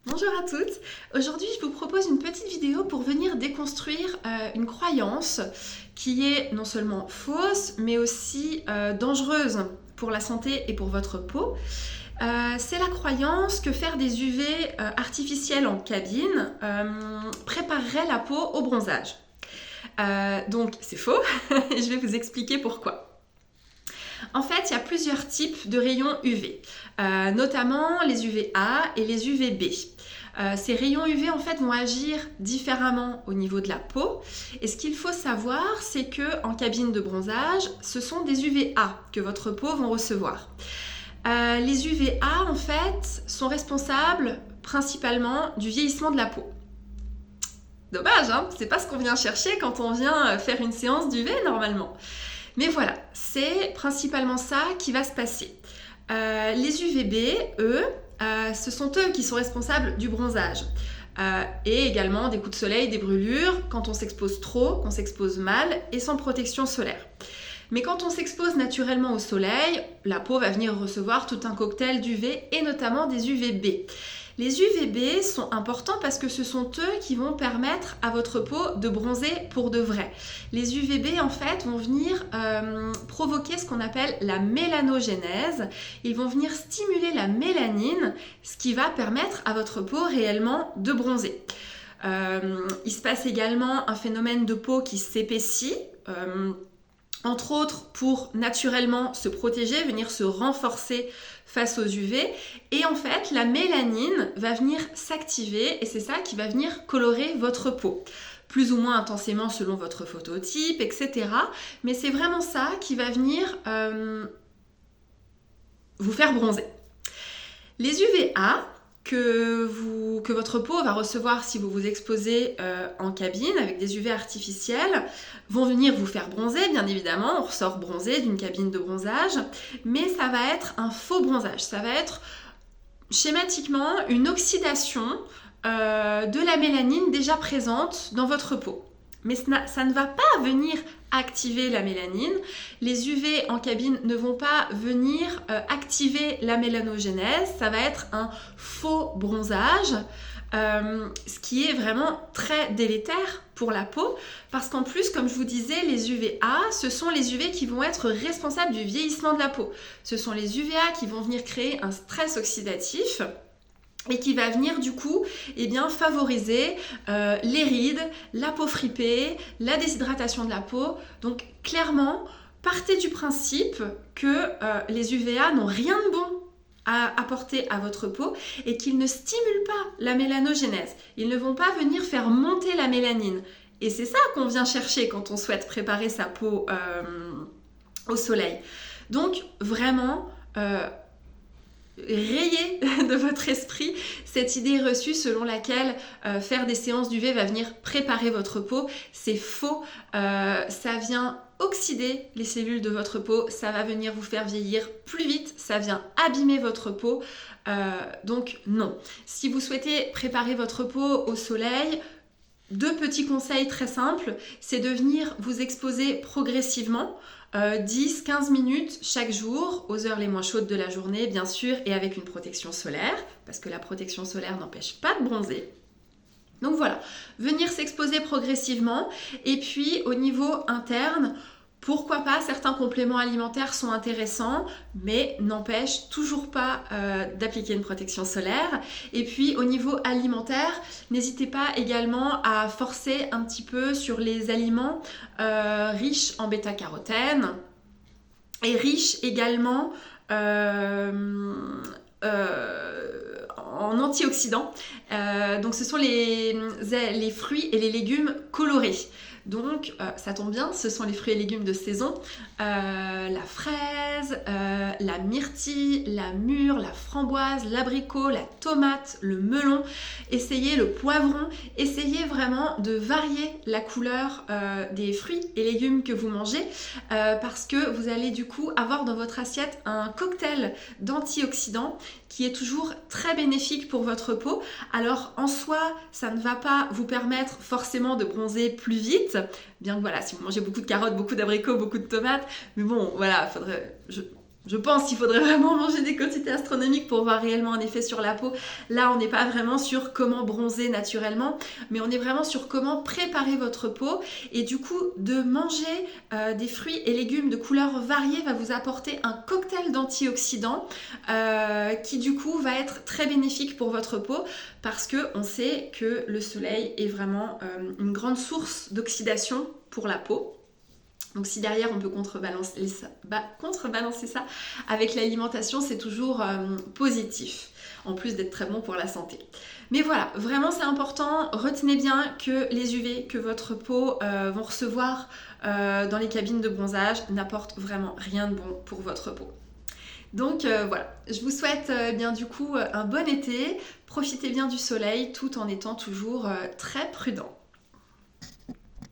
Bonjour à toutes. Aujourd'hui, je vous propose une petite vidéo pour venir déconstruire une croyance qui est non seulement fausse, mais aussi dangereuse pour la santé et pour votre peau. C'est la croyance que faire des UV artificiels en cabine préparerait la peau au bronzage. Donc, c'est faux et je vais vous expliquer pourquoi. En fait, il y a plusieurs types de rayons UV, notamment les UVA et les UVB. Ces rayons UV en fait vont agir différemment au niveau de la peau. Et ce qu'il faut savoir, c'est que en cabine de bronzage, ce sont des UVA que votre peau va recevoir. Les UVA en fait sont responsables principalement du vieillissement de la peau. Dommage, hein, c'est pas ce qu'on vient chercher quand on vient faire une séance d'UV normalement. Mais voilà, c'est principalement ça qui va se passer. Les UVB, eux, ce sont eux qui sont responsables du bronzage. Et également des coups de soleil, des brûlures, quand on s'expose trop, qu'on s'expose mal et sans protection solaire. Mais quand on s'expose naturellement au soleil, la peau va venir recevoir tout un cocktail d'UV et notamment des UVB. Les UVB sont importants parce que ce sont eux qui vont permettre à votre peau de bronzer pour de vrai. Les UVB en fait vont venir provoquer ce qu'on appelle la mélanogénèse. Ils vont venir stimuler la mélanine, ce qui va permettre à votre peau réellement de bronzer. Il se passe également un phénomène de peau qui s'épaissit. Entre autres pour naturellement se protéger, venir se renforcer face aux UV. Et en fait, la mélanine va venir s'activer et c'est ça qui va venir colorer votre peau. Plus ou moins intensément selon votre phototype, etc. Mais c'est vraiment ça qui va venir vous faire bronzer. Les UVA que votre peau va recevoir si vous vous exposez en cabine avec des UV artificiels vont venir vous faire bronzer, bien évidemment, on ressort bronzé d'une cabine de bronzage, mais ça va être un faux bronzage, ça va être schématiquement une oxydation de la mélanine déjà présente dans votre peau. Mais ça ne va pas venir activer la mélanine. Les UV en cabine ne vont pas venir activer la mélanogénèse. Ça va être un faux bronzage, ce qui est vraiment très délétère pour la peau. Parce qu'en plus, comme je vous disais, les UVA, ce sont les UV qui vont être responsables du vieillissement de la peau. Ce sont les UVA qui vont venir créer un stress oxydatif et qui va venir du coup favoriser les rides, la peau fripée, la déshydratation de la peau. Donc clairement, partez du principe que les UVA n'ont rien de bon à apporter à votre peau et qu'ils ne stimulent pas la mélanogénèse. Ils ne vont pas venir faire monter la mélanine. Et c'est ça qu'on vient chercher quand on souhaite préparer sa peau au soleil. Donc vraiment... rayez de votre esprit cette idée reçue selon laquelle faire des séances d'UV va venir préparer votre peau. C'est faux, ça vient oxyder les cellules de votre peau, ça va venir vous faire vieillir plus vite, ça vient abîmer votre peau, donc non. Si vous souhaitez préparer votre peau au soleil, deux petits conseils très simples, c'est de venir vous exposer progressivement, 10-15 minutes chaque jour, aux heures les moins chaudes de la journée bien sûr, et avec une protection solaire, parce que la protection solaire n'empêche pas de bronzer. Donc voilà, venir s'exposer progressivement, et puis au niveau interne, pourquoi pas, certains compléments alimentaires sont intéressants, mais n'empêchent toujours pas d'appliquer une protection solaire. Et puis au niveau alimentaire, n'hésitez pas également à forcer un petit peu sur les aliments riches en bêta-carotène et riches également en antioxydants. Donc ce sont les fruits et les légumes colorés. Donc ça tombe bien, ce sont les fruits et légumes de saison, la fraise, la myrtille, la mûre, la framboise, l'abricot, la tomate, le melon, essayez le poivron, essayez vraiment de varier la couleur des fruits et légumes que vous mangez parce que vous allez du coup avoir dans votre assiette un cocktail d'antioxydants qui est toujours très bénéfique pour votre peau. Alors en soi, ça ne va pas vous permettre forcément de bronzer plus vite, bien que voilà, si vous mangez beaucoup de carottes, beaucoup d'abricots, beaucoup de tomates, mais bon, voilà, Je pense qu'il faudrait vraiment manger des quantités astronomiques pour voir réellement un effet sur la peau. Là, on n'est pas vraiment sur comment bronzer naturellement, mais on est vraiment sur comment préparer votre peau. Et du coup, de manger des fruits et légumes de couleurs variées va vous apporter un cocktail d'antioxydants qui du coup va être très bénéfique pour votre peau parce qu'on sait que le soleil est vraiment une grande source d'oxydation pour la peau. Donc si derrière on peut contrebalancer ça avec l'alimentation, c'est toujours positif, en plus d'être très bon pour la santé. Mais voilà, vraiment c'est important, retenez bien que les UV que votre peau vont recevoir dans les cabines de bronzage n'apportent vraiment rien de bon pour votre peau. Donc voilà, je vous souhaite bien du coup un bon été, profitez bien du soleil tout en étant toujours très prudent.